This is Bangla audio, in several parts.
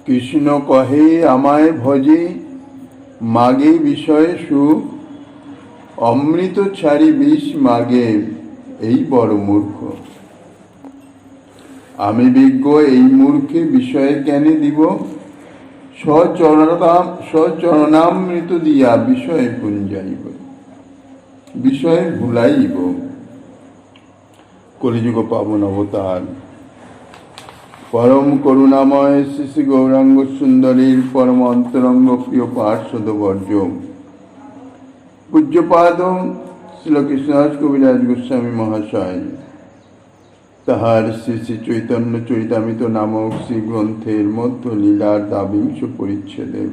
কৃষ্ণ কহে আমায় ভজে, মাগে বিষয়ে সুখ, অমৃত ছাড়ি বিষ মাগে, এই বড় মূর্খ। আমি বিজ্ঞ, এই মূর্খে বিষয়ে কেন দিব, স্বচরণামৃত দিয়া বিষয়ে পুঞ্জাইব, বিষয়ে ভুলাইব। কলিযুগ পাবন অবতার পরম করুণাময় শ্রী শ্রী গৌরাঙ্গ সুন্দরীর পরম অন্তরঙ্গ প্রিয় পার্শ্বদ বর্জ পূজ্যপাদ শ্রীল কৃষ্ণদাস কবিরাজ গোস্বামী মহাশয় তাহার শ্রী শ্রী চৈতন্য চরিতামৃত নামক শ্রী গ্রন্থের মধ্য লীলার দ্বাবিংশ পরিচ্ছেদে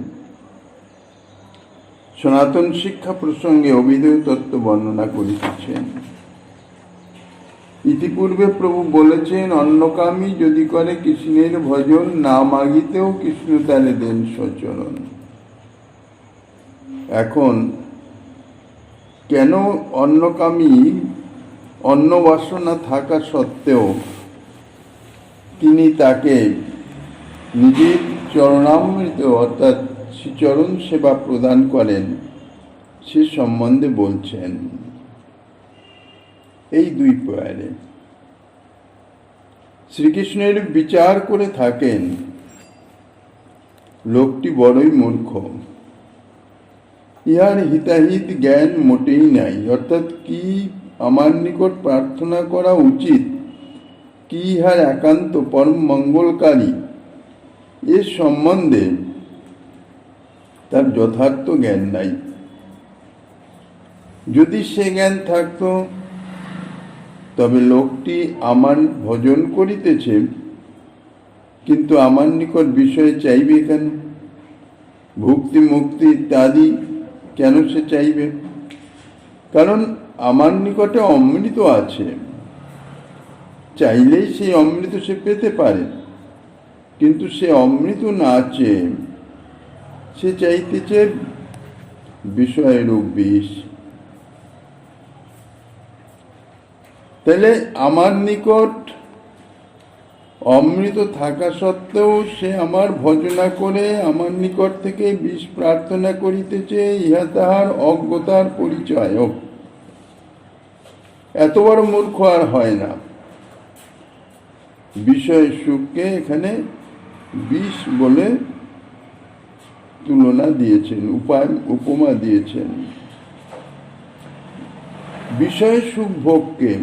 সনাতন শিক্ষা প্রসঙ্গে অভিধেয় তত্ত্ব বর্ণনা করিতেছেন। ইতিপূর্বে প্রভু বলেছেন, অন্নকামী যদি করে কৃষ্ণের ভজন, না মাগিতেও কৃষ্ণ তারে দেন সচরণ। এখন কেন অন্নকামী অন্ন বাসনা থাকা সত্ত্বেও তিনি তাকে নিজের চরণামৃত অর্থাৎ শ্রীচরণ সেবা প্রদান করেন, সে সম্বন্ধে বলছেন এই দুই পয়ারে। শ্রীকৃষ্ণের বিচার করে থাকেন, লোকটি বড়ই মূর্খ, ইহার হিতাহিত জ্ঞান মোটেই নাই। অর্থাৎ কি আমার নিকট প্রার্থনা করা উচিত, কি ইহার একান্ত পরম মঙ্গলকারী, এ সম্বন্ধে তার যথার্থ জ্ঞান নাই। যদি সে জ্ঞান থাকত, তবে লোকটি আমার ভজন করিতেছে, কিন্তু আমার নিকট বিষয়ে চাইবে কেন? ভক্তি মুক্তি ইত্যাদি কেন সে চাইবে? কারণ আমার নিকটে অমৃত আছে, চাইলেই সেই অমৃত সে পেতে পারে। কিন্তু সে অমৃত না চেয়ে সে চাইতেছে বিষয়ের বিষ। তাহলে আমার নিকট অমৃত থাকা সত্ত্বেও সে আমার ভজনা করে আমার নিকট থেকে বিষ প্রার্থনা করিতেছে, ইহা তাহার অজ্ঞতার পরিচয়। এত বড় মূর্খ আর হয় না। বিষয় সুখকে এখানে বিষ বলে তুলনা দিয়েছেন, উপমা দিয়েছেন। বিষয় সুখ ভোগকে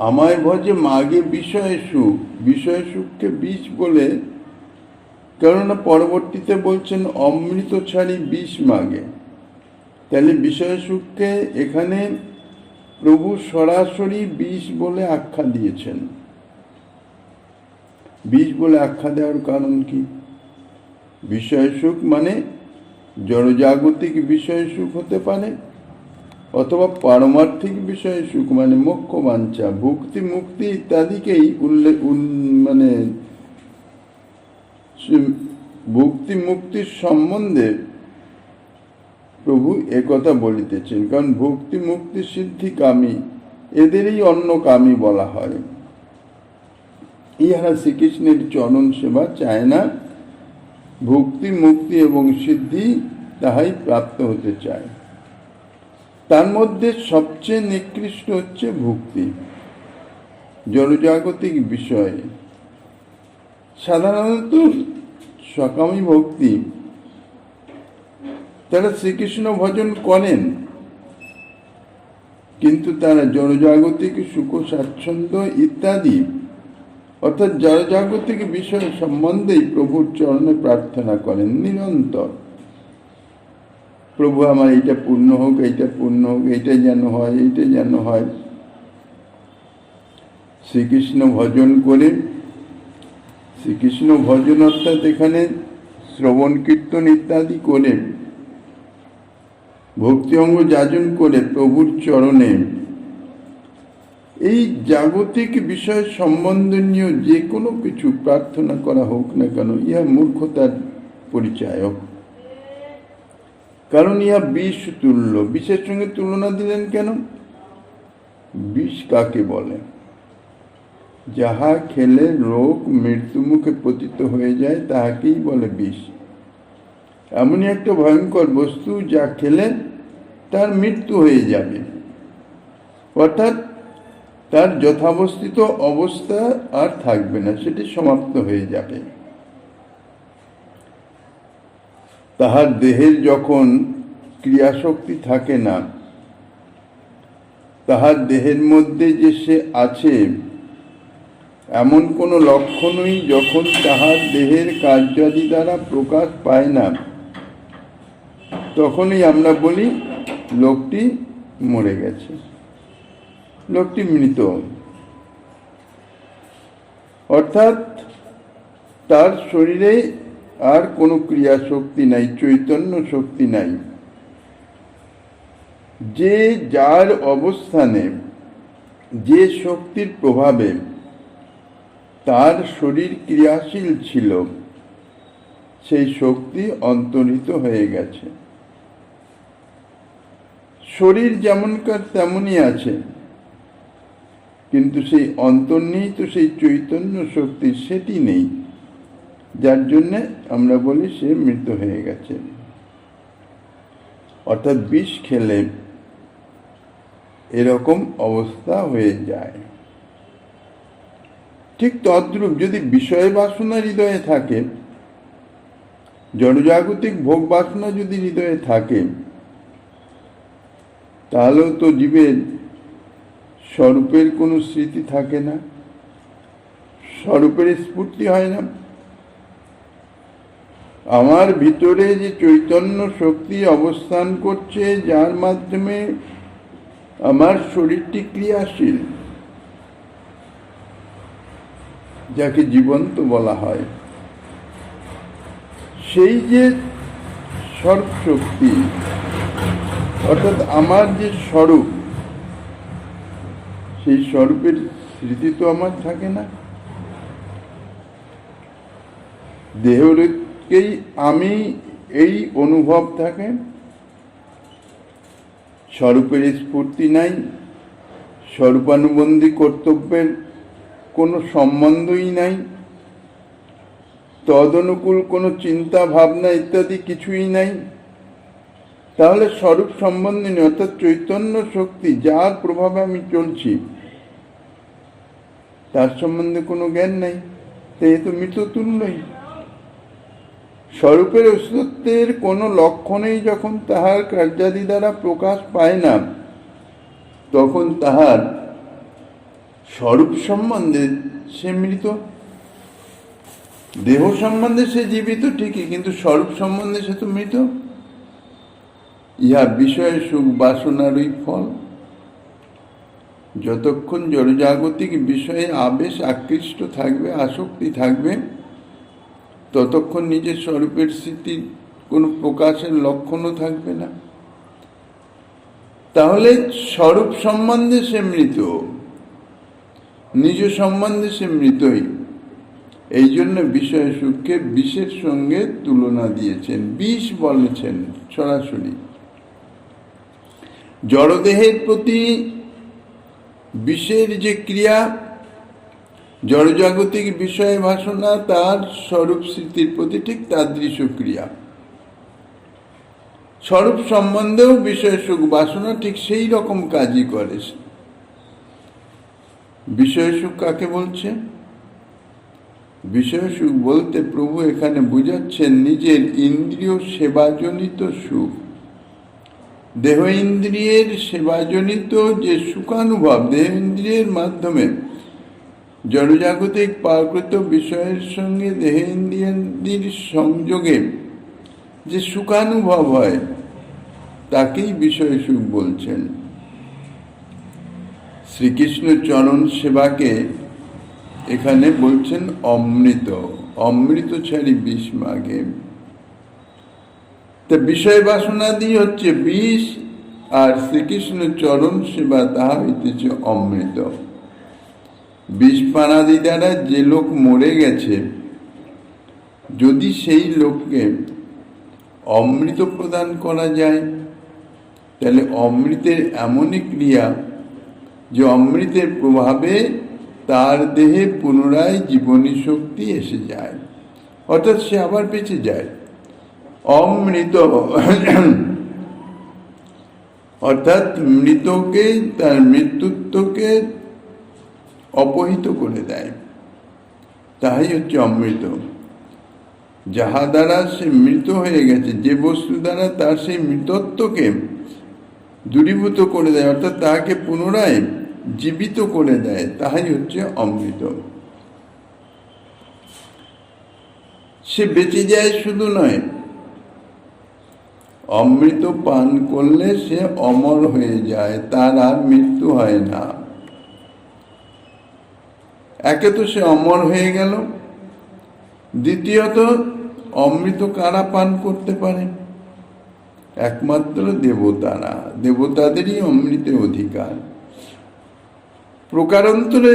আমায় ভজে মাগে বিষয় সুখ, বিষয় সুখকে বিষ বলে, কেননা পরবর্তীতে বলছেন অমৃত ছাড়ি বিষ মাগে। তাহলে বিষয় সুখকে এখানে প্রভু সরাসরি বিষ বলে আখ্যা দিয়েছেন। বিষ বলে আখ্যা দেওয়ার কারণ কি? বিষয় সুখ মানে জড়জাগতিক বিষয় সুখ হতে পারে, অথবা পারমার্থিক বিষয় সুখ মানে মোক্ষ বাঞ্ছা, ভক্তি মুক্তি ইত্যাদিকেই ভক্তি মুক্তির সম্বন্ধে প্রভু একথা বলিতেছেন। কারণ ভক্তি মুক্তি সিদ্ধি কামী, এদেরই অন্য কামী বলা হয়। ইহারা শ্রীকৃষ্ণের চরণ সেবা চায় না, ভক্তি মুক্তি এবং সিদ্ধি তাহাই প্রাপ্ত হতে চায়। তার মধ্যে সবচেয়ে নিকৃষ্ট হচ্ছে ভক্তি, জড়জাগতিক বিষয়। সাধারণত সকামী ভক্তি তারা শ্রীকৃষ্ণ ভজন করেন, কিন্তু তারা জড়জাগতিক সুখ স্বাচ্ছন্দ্য ইত্যাদি অর্থাৎ জড়জাগতিক বিষয় সম্বন্ধেই প্রভুর চরণে প্রার্থনা করেন নিরন্তর। প্রভু আমার এইটা পূর্ণ হোক, এইটা পূর্ণ হোক, এইটা যেন হয়, এইটা যেন হয়। শ্রীকৃষ্ণ ভজন করে, শ্রীকৃষ্ণ ভজন অর্থাৎ এখানে শ্রবণ কীর্তন ইত্যাদি করে, ভক্তি অঙ্গ যাজন করে প্রভুর চরণে এই জাগতিক বিষয় সম্বন্ধনীয় যে কোনো কিছু প্রার্থনা করা হোক না কেন, ইহা মূর্খতার পরিচায়ক। কারণ ইহা বিষ তুল্য। বিষের সঙ্গে তুলনা দিলেন কেন? বিষ কাকে বলে? যাহা খেলে রোগ মৃত্যুমুখে পতিত হয়ে যায় তাহাকেই বলে বিষ। এমনই একটা ভয়ঙ্কর বস্তু যা খেলে তার মৃত্যু হয়ে যাবে, অর্থাৎ তার যথাবস্থিত অবস্থা আর থাকবে না, সেটি সমাপ্ত হয়ে যাবে। তাহার দেহের যখন ক্রিয়াশক্তি থাকে না, তাহার দেহের মধ্যে যে সে আছে এমন কোনো লক্ষণই যখন তাহার দেহের কার্যাদি দ্বারা প্রকাশ পায় না, তখনই আমরা বলি লোকটি মরে গেছে, লোকটি মৃত। অর্থাৎ তার শরীরে আর কোনো ক্রিয়া শক্তি নাই, চৈতন্য শক্তি নাই। যে যার অবস্থানে, যে শক্তির প্রভাবে তার শরীর ক্রিয়াশীল ছিল, সেই শক্তি অন্তর্হিত হয়ে গেছে। শরীর যেমনকার তেমনই আছে, কিন্তু সেই অন্তর্নিহিত সেই চৈতন্য শক্তি সেটি নেই, যার জন্যে আমরা বলি সে মৃত হয়ে গেছে। অর্থাৎ বিষ খেলে এরকম অবস্থা হয়ে যায়। ঠিক তদ্রূপ যদি বিষয় বাসনা হৃদয়ে থাকে, জড়জাগতিক ভোগ বাসনা যদি হৃদয়ে থাকে, তাহলেও তো জীবের স্বরূপের কোনো স্মৃতি থাকে না, স্বরূপের স্ফূর্তি হয় না। আমার ভিতরে যে চৈতন্য শক্তি অবস্থান করছে, যার মাধ্যমে আমার শরীরটি ক্রিয়াশীল, যাকে জীবন্ত বলা হয়, সেই যে স্বরূপ শক্তি, অর্থাৎ আমার যে স্বরূপ, সেই স্বরূপের স্মৃতি তো আমার থাকে না। দেহকেই আমি এই অনুভব থাকে, স্বরূপের স্ফূর্তি নাই, স্বরূপানুবন্ধী কর্তব্যের কোনো সম্বন্ধই নাই, তদনুকূল কোনো চিন্তা ভাবনা ইত্যাদি কিছুই নাই। তাহলে স্বরূপ সম্বন্ধে নেই, অর্থাৎ চৈতন্য শক্তি যার প্রভাবে আমি চলছি তার সম্বন্ধে কোনো জ্ঞান নাই, তাই তো মৃত তুল্যই। স্বরূপের অস্তিত্বের কোনো লক্ষণেই যখন তাহার কার্যাদি দ্বারা প্রকাশ পায় না, তখন তাহার স্বরূপ সম্বন্ধে সে মৃত। দেহ সম্বন্ধে সে জীবিত ঠিকই, কিন্তু স্বরূপ সম্বন্ধে সে তো মৃত। ইহা বিষয় সুখ বাসনারই ফল। যতক্ষণ জড়জাগতিক বিষয়ে আবেশ আকৃষ্ট থাকবে, আসক্তি থাকবে, ততক্ষণ নিজের স্বরূপের স্মৃতির কোনো প্রকাশের লক্ষণও থাকবে না। তাহলে স্বরূপ সম্বন্ধে সে মৃত, নিজ সম্বন্ধে সে মৃতই। এই জন্য বিষয় সুখকে বিষের সঙ্গে তুলনা দিয়েছেন, বিষ বলেছেন সরাসরি। জড়দেহের প্রতি বিষের যে ক্রিয়া, জড়জাগতিক বিষয় বাসনা তার স্বরূপ স্মৃতির প্রতি ঠিক তাদৃশ ক্রিয়া। স্বরূপ সম্বন্ধেও বিষয় সুখ বাসনা ঠিক সেই রকম কাজই করে। বিষয় সুখ কাকে বলছে? বিষয় সুখ বলতে প্রভু এখানে বুঝাচ্ছেন নিজের ইন্দ্রিয় সেবাজনিত সুখ। দেহ ইন্দ্রিয়ের সেবাজনিত যে সুখানুভব, দেহ ইন্দ্রিয়ের মাধ্যমে জড়জাগতিক প্রাকৃত বিষয়ের সঙ্গে দেহ ইন্দ্রিয়ের সংযোগে যে সুখানুভব হয়, তাকেই বিষয় সুখ বলছেন। শ্রীকৃষ্ণ চরণ সেবাকে এখানে বলছেন অমৃত। অমৃত ছাড়ি বিষ মাগে। তা বিষয় বাসনাদি হচ্ছে বিষ, আর শ্রীকৃষ্ণ চরণ সেবা তাহা হইতেছে অমৃত। বিষ পানাদি দ্বারা যে লোক মরে গেছে, যদি সেই লোককে অমৃত প্রদান করা যায়, তাহলে অমৃতের এমনই ক্রিয়া যে অমৃতের প্রভাবে তার দেহে পুনরায় জীবনী শক্তি এসে যায়, অর্থাৎ সে আবার বেঁচে যায়। অমৃত অর্থাৎ মৃতকে, তার মৃত্যুত্বকে অপহিত করে দেয়, তাই হচ্ছে অমৃত। যাহা দ্বারা সে মৃত হয়ে গেছে, যে বস্তু দ্বারা তার সেই মৃতত্বকে দূরীভূত করে দেয়, অর্থাৎ তাহাকে পুনরায় জীবিত করে দেয়, তাহাই হচ্ছে অমৃত। সে বেঁচে যায় শুধু নয়, অমৃত পান করলে সে অমর হয়ে যায়, তার আর মৃত্যু হয় না। একে তো সে অমর হয়ে গেল, দ্বিতীয়ত অমৃত কারা পান করতে পারে? একমাত্র দেবতারা, দেবতাদেরই অমৃতের অধিকার। প্রকারান্তরে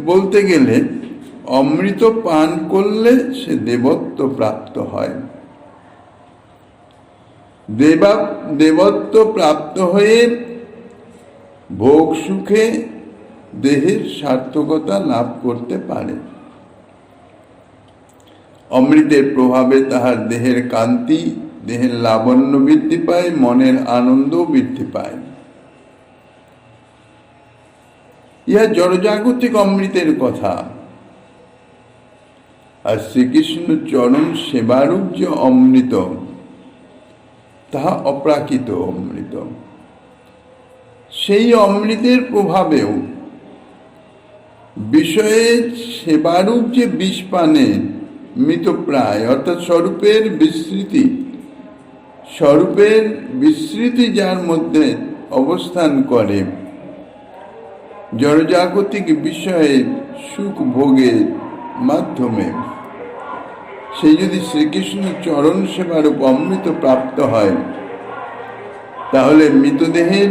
বলতে গেলে অমৃত পান করলে সে দেবত্ব প্রাপ্ত হয়। দেবত্ব প্রাপ্ত হয়ে ভোগ সুখে দেহের সার্থকতা লাভ করতে পারে। অমৃতের প্রভাবে তাহার দেহের কান্তি, দেহের লাবণ্য বৃদ্ধি পায়, মনের আনন্দ বৃদ্ধি পায়। ইহা জড়জাগতিক অমৃতের কথা। আর শ্রীকৃষ্ণ চরণ সেবারূপ যে অমৃত, তাহা অপ্রাকৃত অমৃত। সেই অমৃতের প্রভাবেও বিষয়ে সেবারূপ যে বিষপানে মৃতপ্রায়, অর্থাৎ স্বরূপের বিস্মৃতি যার মধ্যে অবস্থান করে, জড়জাগতিক বিষয়ে সুখ ভোগের মাধ্যমে সে যদি শ্রীকৃষ্ণ চরণ সেবারূপ অমৃত প্রাপ্ত হয়, তাহলে মৃতদেহের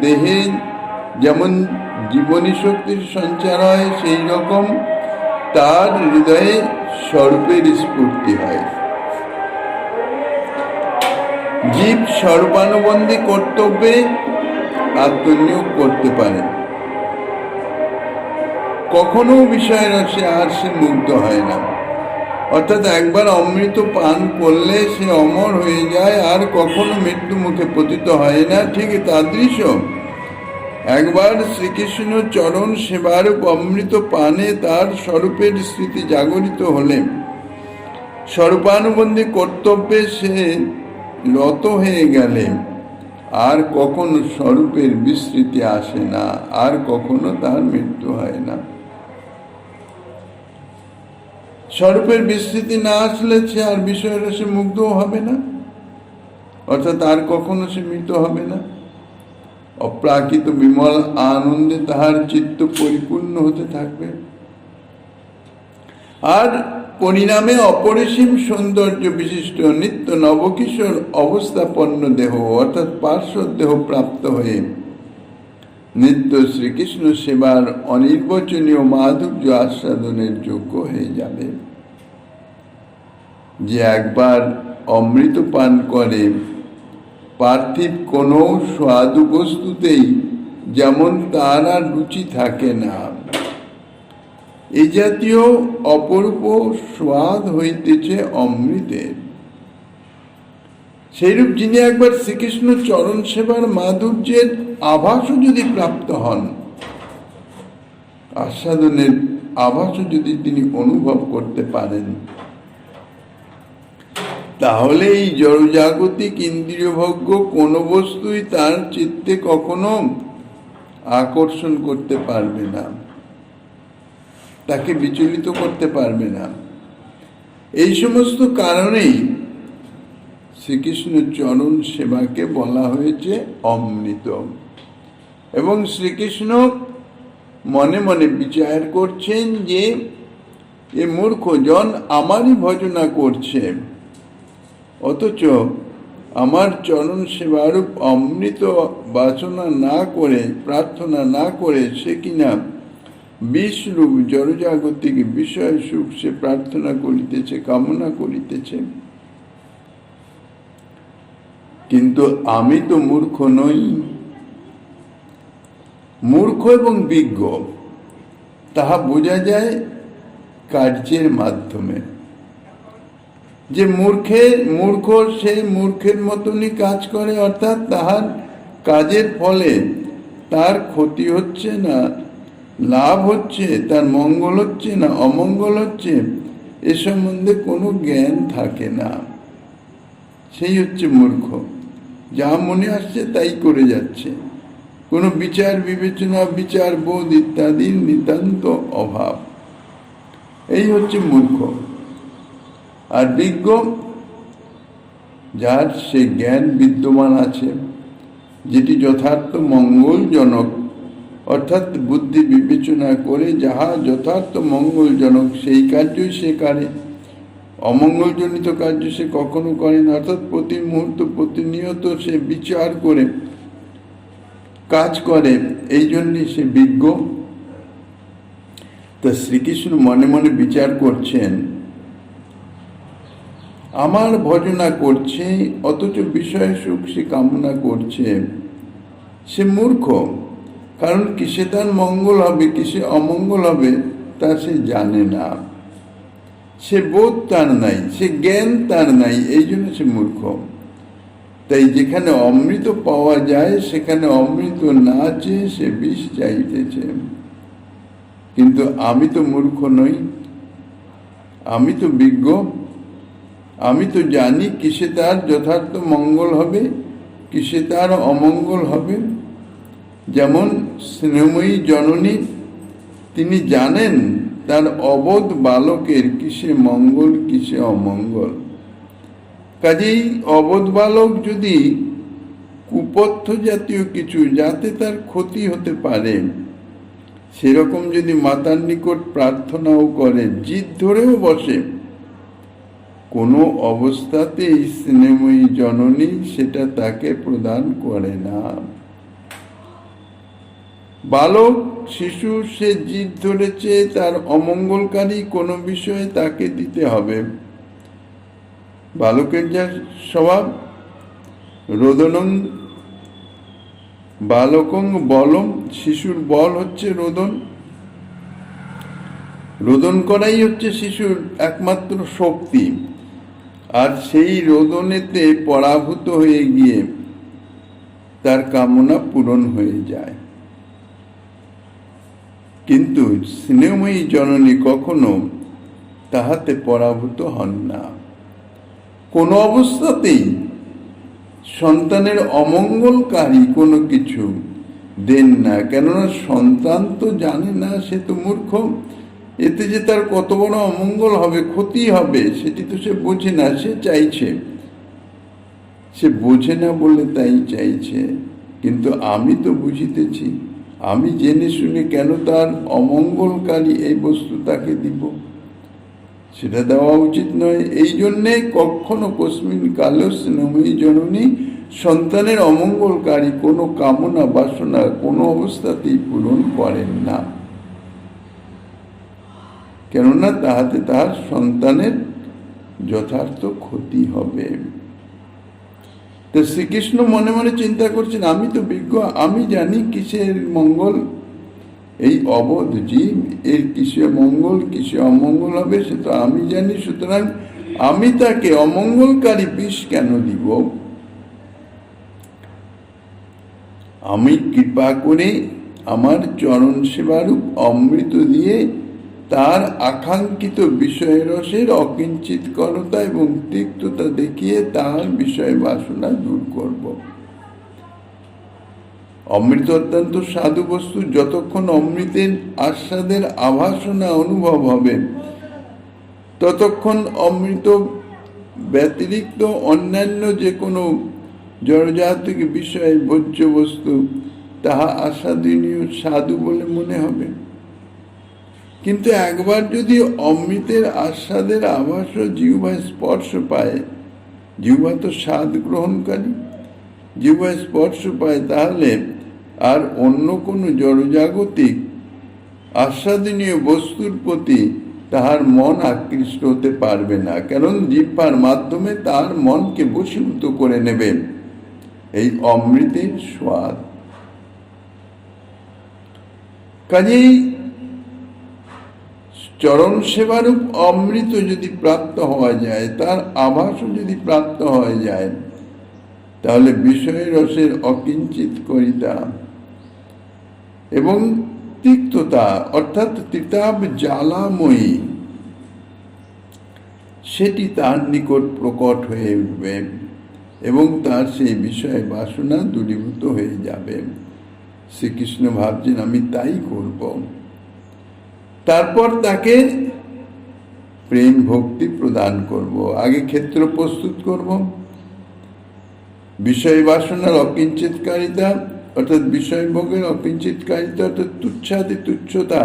দেহে যেমন জীবনী শক্তির সঞ্চার হয়, সেই রকম তার হৃদয়ে স্বরূপের স্ফূর্তি হয়। জীব স্বরূপানুবন্ধী কর্তব্যে আত্মনিয়োগ করতে পারে, কখনো বিষয়ের রসে আর সে মুগ্ধ হয় না। অর্থাৎ একবার অমৃত পান করলে সে অমর হয়ে যায়, আর কখনো মৃত্যু মুখে পতিত হয় না। ঠিক তাদৃশ একবার শ্রীকৃষ্ণ চরণ সেবারূপ অমৃত পানে তার স্বরূপের স্মৃতি জাগরিত হলে স্বরূপানুবন্ধী কর্তব্যে সে রত হয়ে গেলে আর কখনো স্বরূপের বিস্মৃতি আসে না, আর কখনো তার মৃত্যু হয় না। স্বরূপের বিস্মৃতি না আসলে সে আর বিষয়ের সে মুগ্ধও হবে না, অর্থাৎ আর কখনো সে মৃত হবে না। অপ্রাকৃত বিমল আনন্দে তাহার চিত্ত পরিপূর্ণ হতে থাকবে, আর পরিণামে অপরিসীম সৌন্দর্য বিশিষ্ট নিত্য নবকিশোর অবস্থাপন্ন দেহ, অর্থাৎ পার্শ্বদ দেহ প্রাপ্ত হয়ে নিত্য শ্রীকৃষ্ণ সেবার অনির্বচনীয় মাধুর্য আস্বাদনের যোগ্য হয়ে যাবে। যে একবার অমৃত পান করে, পার্থিব কোনো স্বাদু বস্তুতেই যেমন তার আর রুচি থাকে না, এই জাতীয় অপরূপ স্বাদ হইতেছে অমৃতের। সেইরূপ যিনি একবার শ্রীকৃষ্ণ চরণ সেবার মাধুর্যের আভাসও যদি প্রাপ্ত হন, আস্বাদনের আভাসও যদি তিনি অনুভব করতে পারেন, তাহলে এই জড়জাগতিক ইন্দ্রিয়ভোগ্য কোনো বস্তুই তার চিত্তে কখনো আকর্ষণ করতে পারবে না, তাকে বিচলিত করতে পারবে না। এই সমস্ত কারণেই শ্রীকৃষ্ণ চরণ সেবাকে বলা হয়েছে অমৃত। এবং শ্রীকৃষ্ণ মনে মনে বিচার করছেন যে এ মূর্খ জন আমারই ভজনা করছে, অথচ আমার চরণ সেবারূপ অমৃত বাসনা না করে, প্রার্থনা না করে সে কিনা বিষরূপ জড়জাগতিক বিষয় সুখ সে প্রার্থনা করিতেছে, কামনা করিতেছে। কিন্তু আমি তো মূর্খ নই, মূর্খ এবং বিজ্ঞ তাহা বোঝা যায় কার্যের মাধ্যমে। যে মূর্খ সে মূর্খের মতনই কাজ করে, অর্থাৎ তাহার কাজের ফলে তার ক্ষতি হচ্ছে না লাভ হচ্ছে, তার মঙ্গল হচ্ছে না অমঙ্গল হচ্ছে, এ সম্বন্ধে কোনো জ্ঞান থাকে না, সেই হচ্ছে মূর্খ। যা মনে আসছে তাই করে যাচ্ছে, কোনো বিচার বিবেচনা বিচার বোধ ইত্যাদির নিতান্ত অভাব, এই হচ্ছে মূর্খ। আর বিজ্ঞ, যার সে জ্ঞান বিদ্যমান আছে, যেটি যথার্থ মঙ্গলজনক, অর্থাৎ বুদ্ধি বিবেচনা করে যাহা যথার্থ মঙ্গলজনক সেই কার্যই সে করে, অমঙ্গলজনিত কার্য সে কখনো করে না। অর্থাৎ প্রতি মুহূর্ত প্রতিনিয়ত সে বিচার করে কাজ করে, এই জন্যই সে বিজ্ঞ। তা শ্রীকৃষ্ণ মনে মনে বিচার করছেন, আমার ভজনা করছে অথচ বিষয় সুখ সে কামনা করছে, সে মূর্খ। কারণ কিসে তার মঙ্গল হবে কিসে অমঙ্গল হবে তা সে জানে না, সে বোধ তার নাই, সে জ্ঞান তার নাই, এই জন্য সে মূর্খ। তাই যেখানে অমৃত পাওয়া যায় সেখানে অমৃত না চেয়ে সে বিষ চাইতেছে। কিন্তু আমি তো মূর্খ নই, আমি তো বিজ্ঞ, আমি তো জানি কিসে তার যথার্থ মঙ্গল হবে কিসে তার অমঙ্গল হবে। যেমন স্নেহময়ী জননী, তিনি জানেন তার অবোধ বালকের কিসে মঙ্গল কিসে অমঙ্গল। কাজেই অবোধ বালক যদি কুপথ্য জাতীয় কিছু যাতে তার ক্ষতি হতে পারে সেরকম যদি মাতার নিকট প্রার্থনাও করে, জিদ ধরেও বসে, কোনো অবস্থাতেই স্নেহময়ী জননী সেটা তাকে প্রদান করে না। বালক শিশু সে জিদ ধরেছে তার অমঙ্গলকারী কোনো বিষয়ে তাকে দিতে হবে। বালকের যা স্বভাব, রোদনং বালকং বলম, শিশুর বল হচ্ছে রোদন, রোদন করাই হচ্ছে শিশুর একমাত্র শক্তি। আর সেই রোদনেতে পরাভূত হয়ে গিয়ে তার কামনা পূরণ হয়ে যায়। কিন্তু স্নেহময়ী জননী কখনো তাহাতে পরাভূত হন না, কোনো অবস্থাতেই সন্তানের অমঙ্গলকারী কোনো কিছু দেন না। কেননা সন্তান তো জানে না, সে তো মূর্খ, এতে যে তার কত বড় অমঙ্গল হবে ক্ষতি হবে সেটি তো সে বোঝে না, সে চাইছে, সে বোঝে না বলে তাই চাইছে। কিন্তু আমি তো বুঝিতেছি, আমি জেনে শুনে কেন তার অমঙ্গলকারী এই বস্তু তাকে দিব, সেটা দেওয়া উচিত নয়। এই জন্যে কখনো কস্মিন কালেও স্নেহময়ী জননী সন্তানের অমঙ্গলকারী কোনো কামনা বাসনা কোনো অবস্থাতেই পূরণ করেন না, কেননা তাহাতে তাহার সন্তানের যথার্থ ক্ষতি হবে। তো শ্রীকৃষ্ণ মনে মনে চিন্তা করছেন, আমি তো বিজ্ঞ, আমি জানি কিসের মঙ্গল, এই অবোধ জীব এর কিসে মঙ্গল কিসে অমঙ্গল হবে সে তো আমি জানি, সুতরাং আমি তাকে অমঙ্গলকারী বিষ কেন দিব। আমি কৃপা করে আমার চরণ সেবারূপ অমৃত দিয়ে তার আকাঙ্ক্ষিত বিষয় রসের অকিঞ্চিতকরতা এবং তিক্ততা দেখিয়ে তার বিষয় বাসনা দূর করব। অমৃত অত্যন্ত সাধু বস্তু, যতক্ষণ অমৃতের আস্বাদের আভাসনা অনুভব হবে ততক্ষণ অমৃত ব্যতিরিক্ত অন্যান্য যে কোনো জড়জাতিক বিষয়ের ভোজ্য বস্তু তাহা আস্বাদনীয় সাধু বলে মনে হবে। কিন্তু একবার যদি অমৃতের আস্বাদের আভাস জিহ্বায় স্পর্শ পায়, জিহ্বা তো স্বাদ গ্রহণকারী, জিহ্বায় স্পর্শ পায়, তাহলে আর অন্য কোনো জড়জাগতিক আস্বাদনীয় বস্তুর প্রতি তাহার মন আকৃষ্ট হতে পারবে না, কারণ জিহ্বার মাধ্যমে তার মনকে বশীভূত করে নেবে এই অমৃতের স্বাদ। কাজেই চরণ সেবারূপ অমৃত যদি প্রাপ্ত হওয়া যায়, তার আভাসও যদি প্রাপ্ত হয়ে যায়, তাহলে বিষয় রসের অকিঞ্চিত করিতা এবং তিক্ততা অর্থাৎ তিতাব জ্বালাময়ী সেটি তার নিকট প্রকট হয়ে উঠবে এবং তার সেই বিষয়ে বাসনা দূরীভূত হয়ে যাবে। শ্রীকৃষ্ণ ভাবছেন আমি তাই করব। তারপর তাকে প্রেম ভক্তি প্রদান করব। আগে ক্ষেত্র প্রস্তুত করব, বিষয় বাসনার অকিঞ্চিতকারিতা অর্থাৎ বিষয় ভোগের অকিঞ্চিতকারিতা অর্থাৎ তুচ্ছাতি তুচ্ছতা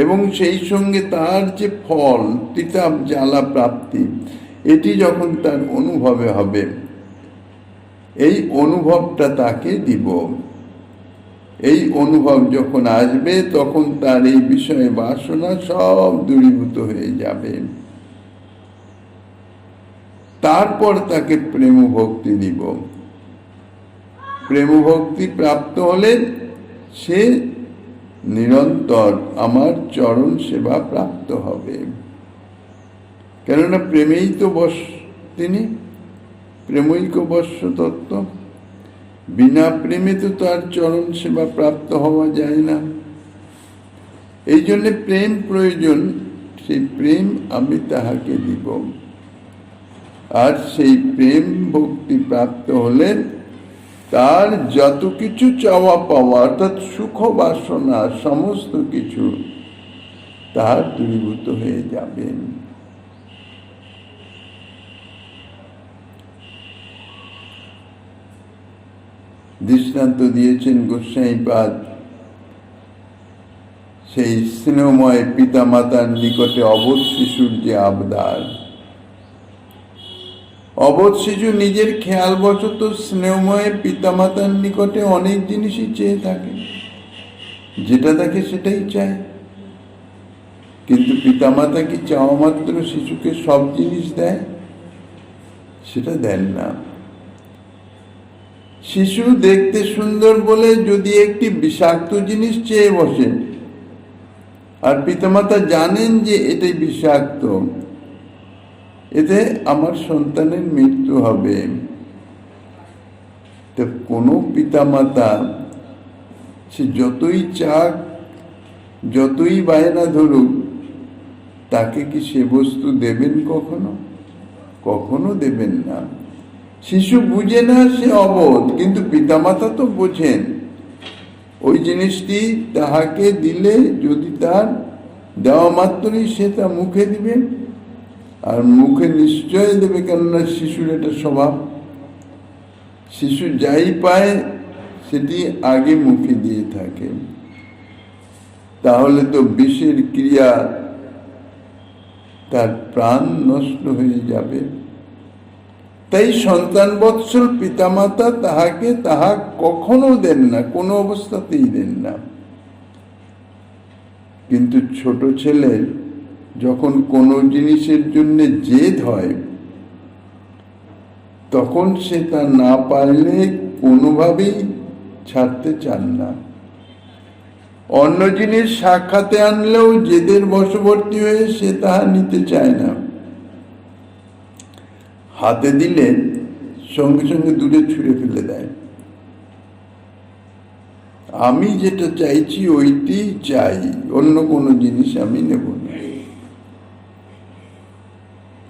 এবং সেই সঙ্গে তার যে ফল তিতাব জ্বালা প্রাপ্তি, এটি যখন তার অনুভবে হবে, এই অনুভবটা তাকে দিব। এই অনুভব যখন আসবে তখন তার এই বিষয়ে বাসনা সব দূরীভূত হয়ে যাবে। তারপর তাকে প্রেম ভক্তি দিব। প্রেম ভক্তি প্রাপ্ত হলে সে নিরন্তর আমার চরণ সেবা প্রাপ্ত হবে। কেননা প্রেমেই তো বশ তিনি, প্রেমৈক বশ্য তত্ত্ব। বিনা প্রেমে তো তার চরণ সেবা প্রাপ্ত হওয়া যায় না। এই জন্য প্রেম প্রয়োজন, সেই প্রেম আমি তাহাকে দিব। আর সেই প্রেম ভক্তি প্রাপ্ত হলে তার যত কিছু চাওয়া পাওয়া অর্থাৎ সুখ বাসনা সমস্ত কিছু তার দূরীভূত হয়ে যাবে। দৃষ্টান্ত দিয়েছেন গোস্বামীপাদ সেই স্নেহময় পিতা মাতার নিকটে অবোধ শিশুর যে আবদার। অবোধ শিশু নিজের খেয়াল বশত স্নেহময় পিতামাতার নিকটে অনেক জিনিসই চেয়ে থাকে, যেটা দেখে সেটাই চায়। কিন্তু পিতামাতা কি চাওয়া মাত্র শিশুকে সব জিনিস দেয়? সেটা দেন না। শিশু দেখতে সুন্দর বলে যদি একটি বিষাক্ত জিনিস চেয়ে বসে, আর পিতামাতা জানেন যে এটাই বিষাক্ত, এতে আমার সন্তানের মৃত্যু হবে, তো কোনো পিতামাতা সে যতই চাক, যতই বায়না ধরুক, তাকে কি সে বস্তু দেবেন? কখনো কখনো দেবেন না। শিশু বুঝে না, সে অবোধ, কিন্তু পিতামাতা তো বোঝেন। ওই জিনিসটি তাহাকে দিলে যদি তার দেওয়া মাত্রই সে তা মুখে দিবে, আর মুখে নিশ্চয় দেবে, কেননা শিশুর এটা স্বভাব। শিশু যাই পায় সেটি আগে মুখে দিয়ে থাকে। তাহলে তো বিষের ক্রিয়া, তার প্রাণ নষ্ট হয়ে যাবে। তাই সন্তান বৎসল পিতামাতা তাহাকে তাহা কখনো দেন না, কোনো অবস্থাতেই দেন না। কিন্তু ছোট ছেলের যখন কোনো জিনিসের জন্য জেদ হয়, তখন সে তা না পারলে কোনোভাবেই ছাড়তে চান না। অন্য জিনিস সাক্ষাতে আনলেও জেদের বশবর্তী হয়ে সে তাহা নিতে চায় না। হাতে দিলে সঙ্গে সঙ্গে দূরে ছুঁড়ে ফেলে দেয়। আমি যেটা চাইছি ওইটি চাই, অন্য কোনো জিনিস আমি নেব না।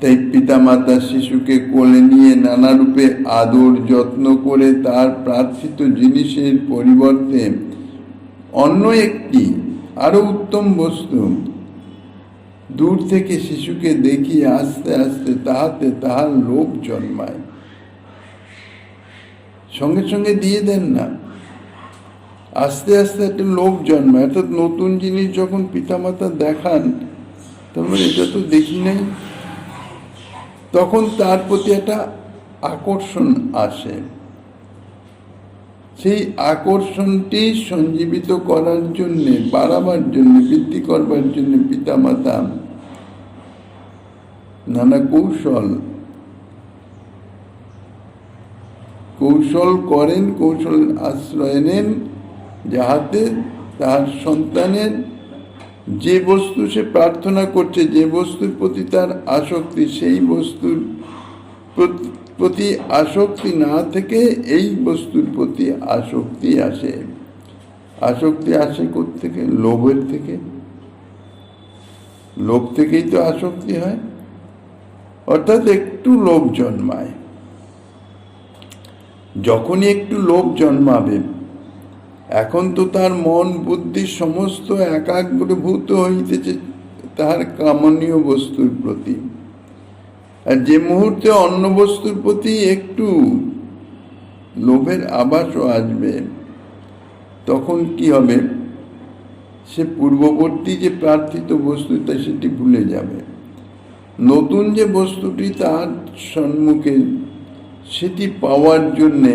তাই পিতামাতা শিশুকে কোলে নিয়ে নানা রূপে আদর যত্ন করে তার প্রার্থিত জিনিসের পরিবর্তে অন্য একটি আরো উত্তম বস্তু দূর থেকে শিশুকে দেখিয়ে আস্তে আস্তে তাহাতে তাহার লোভ জন্মায়। সঙ্গে সঙ্গে দিয়ে দেন না, আস্তে আস্তে একটা লোভ জন্মায়। অর্থাৎ নতুন জিনিস যখন পিতামাতা দেখান, তারপরে এটা তো দেখি নাই, তখন তার প্রতি একটা আকর্ষণ আসে। সেই আকর্ষণটি সঞ্জীবিত করার জন্য, বাড়াবার জন্য, বৃদ্ধি করবার জন্য পিতামাতা নানা কৌশল করেন, কৌশলের আশ্রয় নেন, যাহাতে তার সন্তানের যে বস্তু সে প্রার্থনা করছে, যে বস্তুর প্রতি তার আসক্তি, সেই বস্তুর প্রতি আসক্তি না থেকে এই বস্তুর প্রতি আসক্তি আসে। আসক্তি আসে কোত্থেকে? লোভের থেকে। লোভ থেকেই তো আসক্তি হয়। অর্থাৎ একটু লোভ জন্মায়। যখনই একটু লোভ জন্মাবে, এখন তো তার মন বুদ্ধি সমস্ত একাগ্রভূত হইতেছে তাহার কামনীয় বস্তুর প্রতি। আর যে মুহূর্তে অন্য বস্তুর প্রতি একটু লোভের আভাসও আসবে, তখন কি হবে? সে পূর্ববর্তী যে প্রার্থিত বস্তুটা সেটি ভুলে যাবে। নতুন যে বস্তুটি তার সম্মুখে, সেটি পাওয়ার জন্যে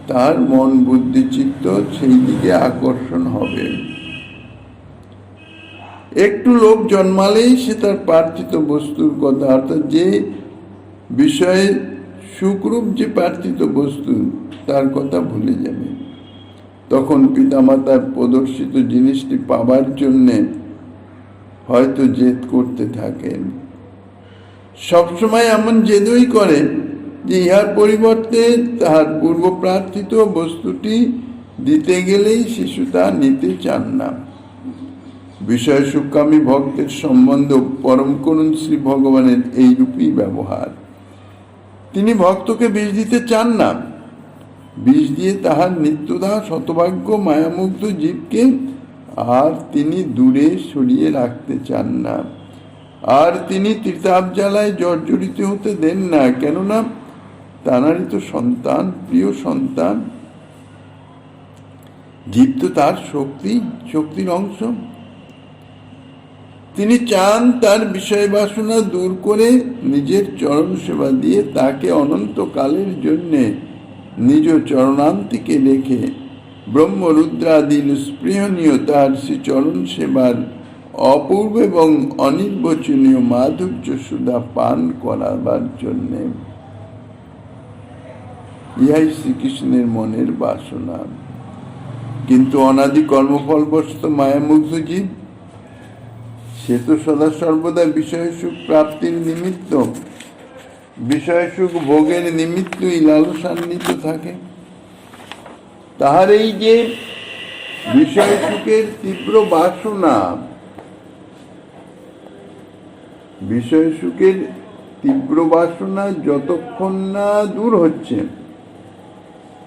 তার মন বুদ্ধি চিত্ত সেই দিকে আকর্ষণ হবে। একটু লোভ জন্মালেই সে তার প্রার্থিত বস্তুর কথা, অর্থাৎ যে বিষয়ে সুখরূপ যে প্রার্থিত বস্তু, তার কথা ভুলে যাবে। তখন পিতামাতার প্রদর্শিত জিনিসটি পাবার জন্যে হয়তো জেদ করতে থাকেন। সবসময় এমন জেদই করে যে ইহার পরিবর্তে তাহার পূর্ব প্রার্থিত বস্তুটি দিতে গেলেই শিশু তা নিতে চান না। বিষয় সুকামী ভক্তের সম্বন্ধ পরম করুণ শ্রী ভগবানের এইরূপই ব্যবহার। তিনি ভক্তকে বিষ দিতে চান না। বিষ দিয়ে তাহার নিত্যদা শতভাগ্য মায়ামুগ্ধ জীবকে আর তিনি দূরে সরিয়ে রাখতে চান না। আর তিনি ত্রিতাপ জ্বালায় জর্জরিত হতে দেন না, কেননা তাঁরই তো সন্তান, প্রিয় সন্তান। জীব তো তার শক্তির অংশ। তিনি চান তার বিষয় বাসনা দূর করে নিজের চরণ সেবা দিয়ে তাকে অনন্তকালের জন্যে নিজ চরণান্তিকে রেখে ব্রহ্মরুদ্রাদি নিষ্পৃহণীয় তার শ্রী চরণ সেবার অপূর্ব এবং অনির্বচনীয় মাধুর্য সুধা পান করাবার জন্যে। ইহাই শ্রীকৃষ্ণের মনের বাসনা। কিন্তু অনাদি কর্মফলবশত মায়ামুগ্ধ জীব, সে তো সদা সর্বদা বিষয় সুখ প্রাপ্তির নিমিত্ত, বিষয় সুখ ভোগের নিমিত্তই লালসান্বিত থাকে। তাহার এই যে বিষয় সুখের তীব্র বাসনা, বিষয় সুখের তীব্র বাসনা যতক্ষণ না দূর হচ্ছে,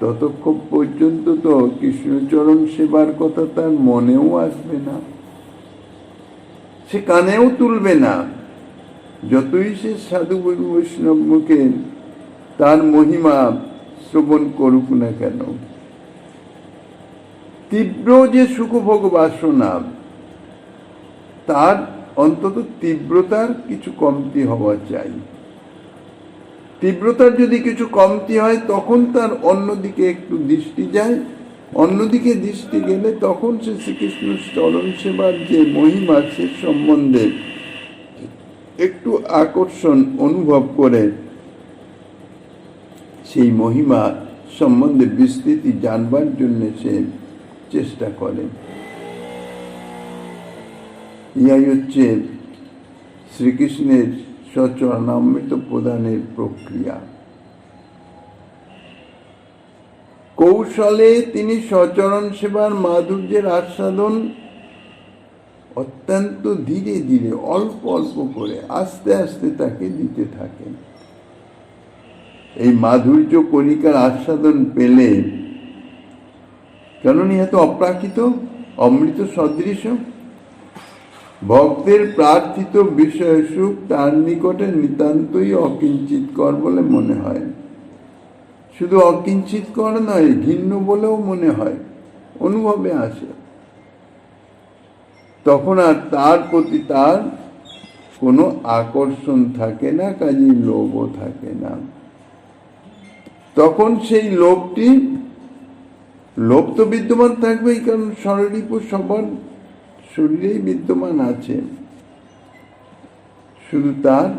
ততক্ষণ পর্যন্ত তো কৃষ্ণচরণ সেবার কথা তার মনেও আসবে না, সে কানেও তুলবে না। যতই সে সাধু বৈষ্ণব মুখে তার মহিমা শ্রবণ করুক না কেন, তীব্র যে সুখভোগ বাসনা, তার অন্তত তীব্রতার কিছু কমতি হওয়া চাই। তীব্রতার যদি কিছু কমতি হয়, তখন তার অন্যদিকে একটু দৃষ্টি যায়। অন্যদিকে দৃষ্টি গেলে তখন সে শ্রীকৃষ্ণ চরণ সেবার যে মহিমা, সে সম্বন্ধে একটু আকর্ষণ অনুভব করে সেই মহিমা সম্বন্ধে বিস্তৃতি জানবার জন্য সে চেষ্টা করে। ইহাই হচ্ছে শ্রীকৃষ্ণের সচরণামৃত প্রদানের প্রক্রিয়া। কৌশলে তিনি সচরণ সেবার মাধুর্যের আস্বাদন অত্যন্ত ধীরে ধীরে, অল্প অল্প করে, আস্তে আস্তে তাকে দিতে থাকেন। এই মাধুর্য কণিকার আস্বাদন পেলে, কারণ ইহা তো অপ্রাকৃত, অমৃত সদৃশ, ভক্তের প্রার্থিত বিষয় সুখ তার নিকটে নিতান্তই অকিঞ্চিৎকর বলে মনে হয়। শুধু অকিঞ্চিৎকর নয়, ঘৃণ্য বলেও মনে হয়, অনুভবে আসে। তখন আর তার প্রতি তার কোনো আকর্ষণ থাকে না, কাজেই লোভও থাকে না। তখন সেই লোভ তো বিদ্যমান থাকবেই, কারণ শরীরীপ সবার শরীরেই বিদ্যমান আছে। শুধু তার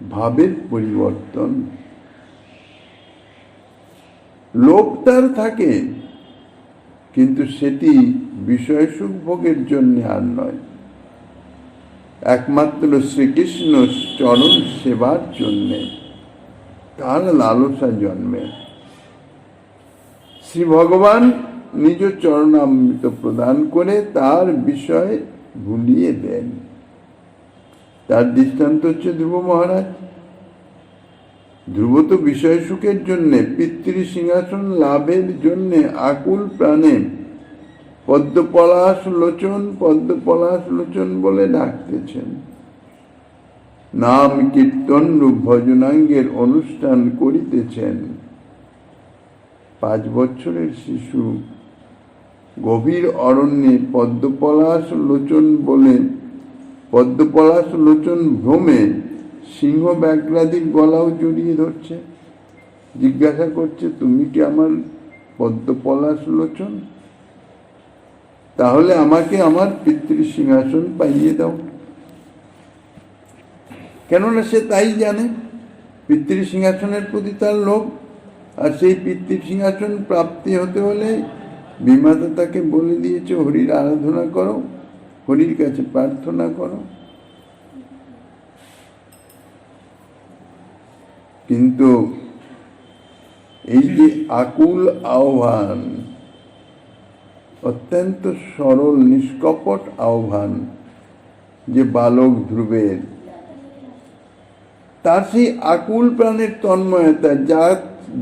ভাবের পরিবর্তন। লোভ তার থাকে, কিন্তু সেটি বিষয় সুখ ভোগের জন্য আর নয়, একমাত্র শ্রীকৃষ্ণ চরণ সেবার জন্যে, তার লালসা জন্মে। শ্রী ভগবান নিজ চরণামৃত প্রদান করে তার বিষয় ভুলিয়ে দেন। তার দৃষ্টান্ত হচ্ছে ধ্রুব মহারাজ। ধ্রুব তো বিষয় সুখের জন্যে, পিতৃ সিংহাসন লাভের জন্যে আকুল প্রাণে পদ্মপলাশ লোচন পদ্মপলাশ লোচন বলে ডাকতেছেন। নাম কীর্তন রূপ ভজনাঙ্গের অনুষ্ঠান করিতেছেন। 5 বছরের শিশু গভীর অরণ্যে পদ্মপলাশ লোচন বলে, পদ্মপলাশ লোচন ভ্রমে সিংহ ব্যাঘ্রাদির গলাও জড়িয়ে ধরছে, জিজ্ঞাসা করছে, তুমি কি আমার পদ্মপলাশ লোচন? তাহলে আমাকে আমার পিতৃ সিংহাসন পাইয়ে দাও। কেননা সে তাই জানে, পিতৃ সিংহাসনের প্রতি তার লোভ। আর সেই পিতৃ সিংহাসন প্রাপ্তি হতে হলে বিমাতা তাকে বলে দিয়েছে, হরির আরাধনা করো, হরির কাছে প্রার্থনা করো। কিন্তু এই যে আকুল আহ্বান, অত্যন্ত সরল নিষ্কপট আহ্বান যে বালক ধ্রুবের, তার সেই আকুল প্রাণের তন্ময়তা,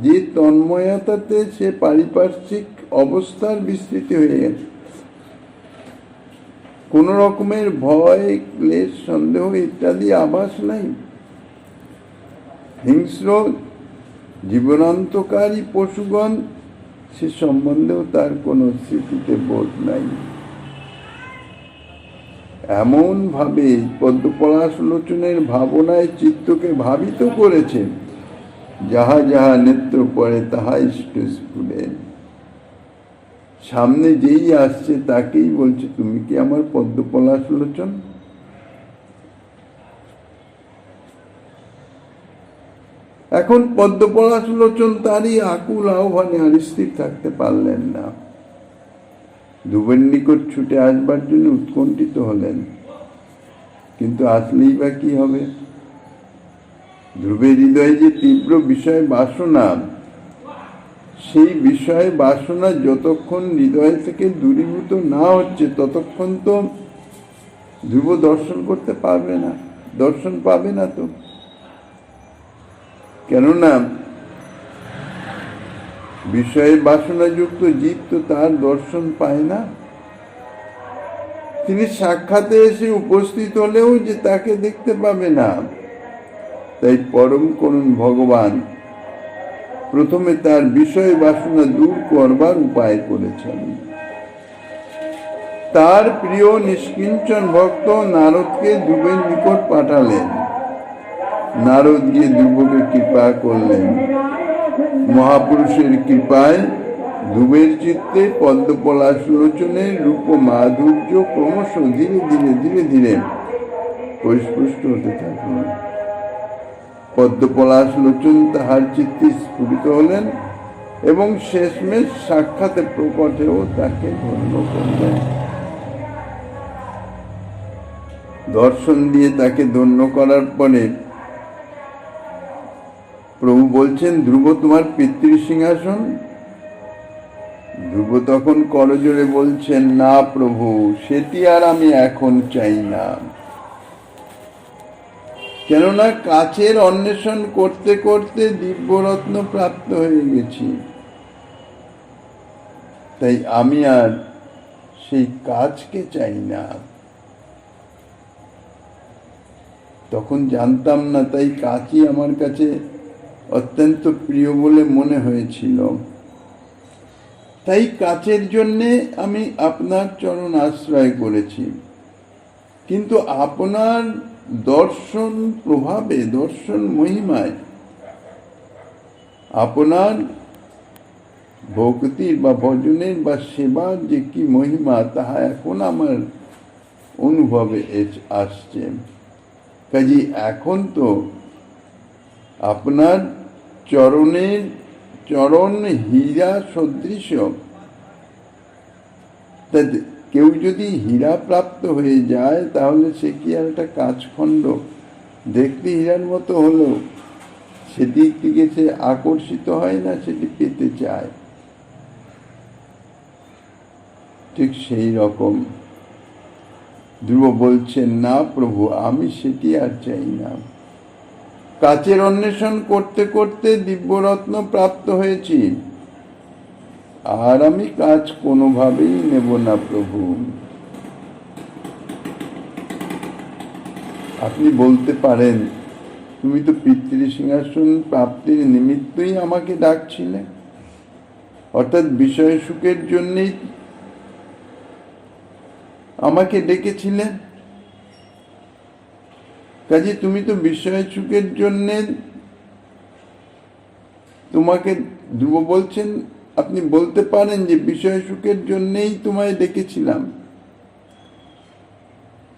যে তন্ময়তাতে সে পারিপার্শ্বিক অবস্থার বিস্তৃতি হয়ে গেছে। কোন রকমের ভয়, ক্লেশ, সন্দেহ ইত্যাদি আভাস নাই। হিংস্র জীবনান্তকারী পশুগণ, সে সম্বন্ধেও তার কোনো স্মৃতিতে বোধ নাই। এমন ভাবে পদ্মপলাশ লোচনের ভাবনায় চিত্তকে ভাবিত করেছে, যাহা যাহা নেত্র পড়ে তাহা ইষ্ট স্ফুরে। সামনে যেই আসছে তাকেই বলছে, তুমি কি আমার পদ্মপলাশ লোচন? এখন পদ্মপলাশ লোচন তারই আকুল আহ্বানে আর স্থির থাকতে পারলেন না। ধ্রুবের নিকট ছুটে আসবার জন্য উৎকণ্ঠিত হলেন, কিন্তু আসলেই বা কি হবে? ধ্রুবের হৃদয়ে যে তীব্র বিষয় বাসনা, সেই বিষয় বাসনা যতক্ষণ হৃদয় থেকে দূরীভূত না হচ্ছে, ততক্ষণ তো ধ্রুব দর্শন করতে পারবে না, দর্শন পাবে না তো। কেননা বিষয়ে বাসনাযুক্ত জীব তো তার দর্শন পায় না। তিনি সাক্ষাতে এসে উপস্থিত হলেও যে তাকে দেখতে পাবে না। তাই পরম করুণ ভগবান প্রথমে তার বিষয় বাসনা দূর করবার উপায় করেছেন। তার প্রিয় নিষ্কিঞ্চন ভক্ত নারদকে ধ্রুবের নিকট পাঠালেন। নারদ গিয়ে ধ্রুবকে কৃপা করলেন। মহাপুরুষের কৃপায় ধ্রুবের চিত্তে পদ্মপলাশ লোচনের রূপ মাধুর্য ক্রমশ ধীরে ধীরে ধীরে ধীরে পরিস্পষ্ট হতে থাকল। পদ্মপলাশ লোচন তাহার চিত্তে স্ফুরিত হলেন এবং শেষমেশ সাক্ষাতে প্রকটেও তাকে ধন্য করলেন। দর্শন দিয়ে তাকে ধন্য করার পরে প্রভু বলছেন, ধ্রুব তোমার পিতৃ সিংহাসন? ধ্রুব তখন করজোড়ে বলছেন, না প্রভু, সেটি আর আমি এখন চাই না। কেননা কাচের অন্বেষণ করতে করতে দিব্যরত্ন প্রাপ্ত হয়ে গেছি, তাই আমি আর সেই কাচকে চাই না। তখন জানতাম না, তাই কাচই আমার কাছে অত্যন্ত প্রিয় বলে মনে হয়েছিল। তাই কাচের জন্যে আমি আপনার চরণ আশ্রয় করেছি। কিন্তু আপনার দর্শন প্রভাবে, দর্শন মহিমায়, আপনার ভক্তির বা ভজনের বা সেবার যে কি মহিমা, তাহা এখন আমার অনুভবে আসছে। কাজে এখন তো আপনার চরণ হীরা সদৃশ তা কেউ যদি হীরা প্রাপ্ত হয়ে যায় তাহলে সে কি আর একটা কাঁচখণ্ড দেখতে হীরার মতো হলো সেদিক থেকে সে আকর্ষিত হয় না, সেটি পেতে চায়। ঠিক সেই রকম ধ্রুব বলছেন, না প্রভু, আমি সেটি আর চাই না। কাচের অন্বেষণ করতে করতে দিব্যরত্ন প্রাপ্ত হয়েছি, আর আমি কাজ কোনোভাবেই নেব না প্রভু। আপনি বলতে পারেন, তুমি তো পিতৃ সিংহাসন প্রাপ্তির নিমিত্তই আমাকে ডাকছিলে, অর্থাৎ বিষয় সুখের জন্যই আমাকে ডেকেছিলে। কাজে তুমি তো বিষয় সুখের জন্য তোমাকে, ধ্রুব বলছেন, আপনি বলতে পারেন যে বিষয় সুখের জন্যই তোমায় ডেকেছিলাম।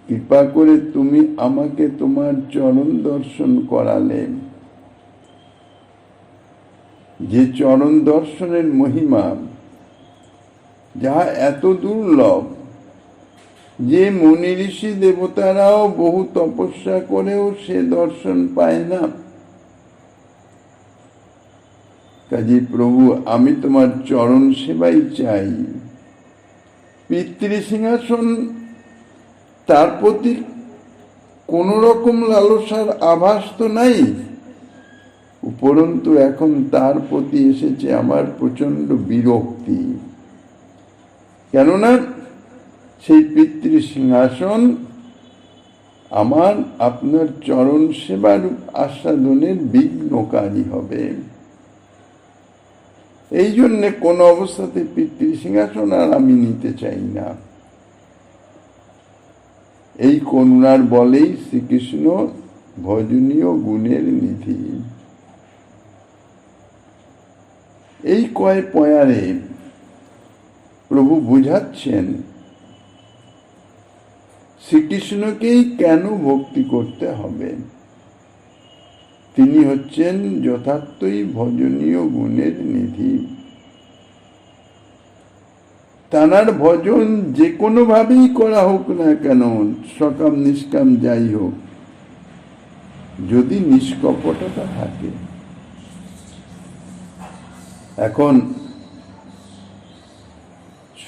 কৃপা করে তুমি আমাকে তোমার চরণ দর্শন করালে, যে চরণ দর্শনের মহিমা যাহা এত দুর্লভ যে মুনি ঋষি দেবতারাও বহু তপস্যা করেও সে দর্শন পায় না। কাজে প্রভু, আমি তোমার চরণ সেবাই চাই। পিতৃ সিংহাসন তার প্রতি কোন রকম লালসার আভাস তো নাই, উপরন্তু এখন তার প্রতি এসেছে আমার প্রচন্ড বিরক্তি। কেননা সেই পিতৃ সিংহাসন আমার আপনার চরণ সেবার আস্বাদনের বিঘ্নকারী হবে। এই জন্যে কোন অবস্থাতে পিতৃ সিংহাসন আর আমি নিতে চাই না। এই করুণার বলেই শ্রীকৃষ্ণ ভজনীয় গুণের নিধি। এই কয় পয়ারে প্রভু বুঝাচ্ছেন শ্রীকৃষ্ণকেই কেন ভক্তি করতে হবে। তিনি হচ্ছেন যথার্থই ভজনীয় গুণের নিধি। তানার ভজন যে কোনো ভাবেই করা হোক না কেন, সকাম নিষ্কাম যাই হোক, যদি নিষ্কপটতা থাকে। এখন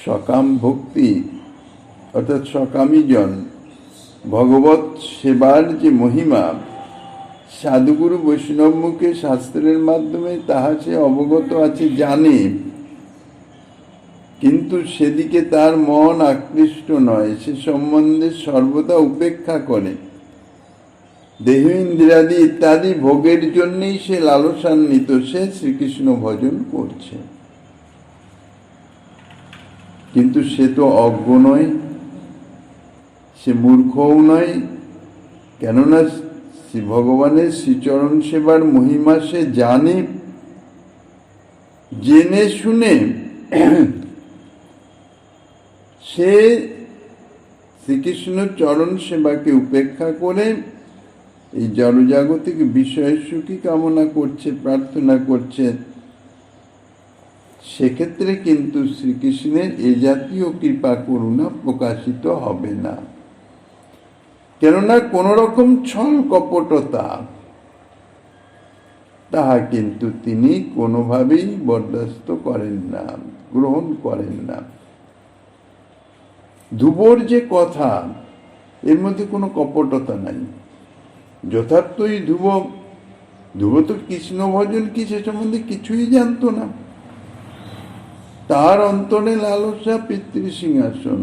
সকাম ভক্তি অর্থাৎ সকামী জন ভগবত সেবার যে মহিমা সাধুগুরু বৈষ্ণব মুখে শাস্ত্রের মাধ্যমে তাহা সে অবগত আছে, জানে, কিন্তু সেদিকে তার মন আকৃষ্ট নয়, সে সম্বন্ধে সর্বদা উপেক্ষা করে। দেহ ইন্দ্রিয়াদি ইত্যাদি ভোগের জন্যই সে লালসান্বিত, সে শ্রীকৃষ্ণ ভজন করছে। কিন্তু সে তো অজ্ঞ নয়, সে মূর্খও নয়। কেননা শ্রী ভগবানের শ্রীচরণ সেবার মহিমা সে জানে, জেনে শুনে সে শ্রীকৃষ্ণ চরণ সেবাকে উপেক্ষা করে এই জড়জাগতিক বিষয় সুখী কামনা করছে, প্রার্থনা করছে। সেক্ষেত্রে কিন্তু শ্রীকৃষ্ণের এ জাতীয় কৃপা করুণা প্রকাশিত হবে না। কেননা কোন রকম ছল কপটতা তাহা কিন্তু তিনি কোনোভাবেই বরদাস্ত করেন না, গ্রহণ করেন না। ধ্রুবর যে কথা, এর মধ্যে কোনো কপটতা নাই। যথার্থই ধ্রুব তো কৃষ্ণ ভজন কি সে সম্বন্ধে কিছুই জানতো না। তার অন্তরে লালসা পিতৃ সিংহাসন,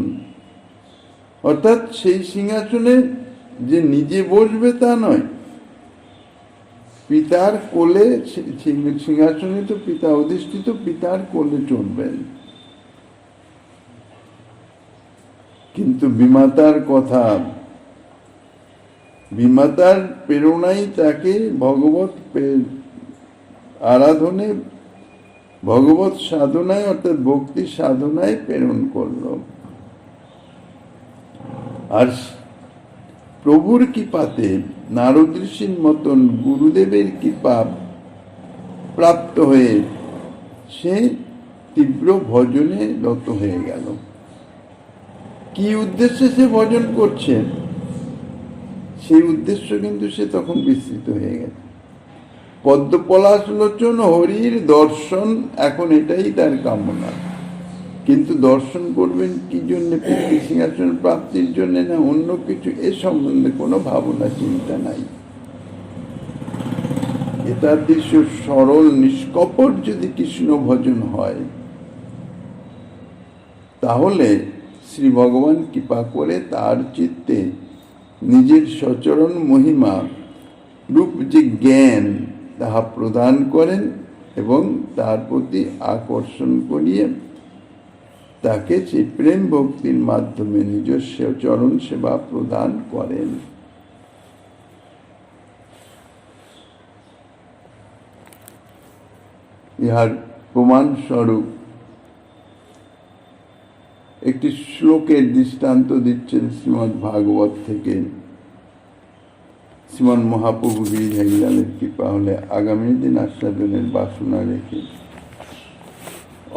অর্থাৎ সেই সিংহাসনে যে নিজে বসবে তা নয়, পিতার কোলে, সিংহাসনে তো পিতা অধিষ্ঠিত, পিতার কোলে চলবেন। কিন্তু বিমাতার কথা, বিমাতার প্রেরণাই তাকে ভগবত আরাধনে, ভগবত সাধনায় অর্থাৎ ভক্তি সাধনায় প্রেরণ করল। আর প্রভুর কৃপাতে নারদ ঋষির মতন গুরুদেবের কৃপা প্রাপ্ত হয়ে সে তীব্র ভজনে রত হয়ে গেল। কি উদ্দেশ্যে সে ভজন করছে সেই উদ্দেশ্য কিন্তু সে তখন বিস্তৃত হয়ে গেছে। পদ্মপলাশ লোচন হরির দর্শন, এখন এটাই তার কামনা। কিন্তু দর্শন করবেন কি জন্য? পিতৃ সিংহাসন প্রাপ্তির জন্য না অন্য কিছু, এ সম্বন্ধে কোনো ভাবনা চিন্তা নাই। এতাদৃশ সরল নিষ্কপট যদি কৃষ্ণ ভজন হয়, তাহলে শ্রী ভগবান কৃপা করে তার চিত্তে নিজের সচরণ মহিমা রূপ যে জ্ঞান তাহা প্রদান করেন এবং তার প্রতি আকর্ষণ করিয়ে তাকে সেই প্রেম ভক্তির মাধ্যমে নিজস্ব চরণ সেবা প্রদান করেন। ইহার প্রমাণ স্বরূপ একটি শ্লোকের দৃষ্টান্ত দিচ্ছেন শ্রীমদ্ ভাগবত থেকে। শ্রীমান মহাপ্রভু গিরিধারীলালের কৃপা হলে আগামী দিন আস্বাদনের বাসনা রেখে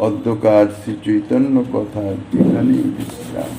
অধ্যকার শ্রী চৈতন্য কথা এখানেই বিশ্রাম।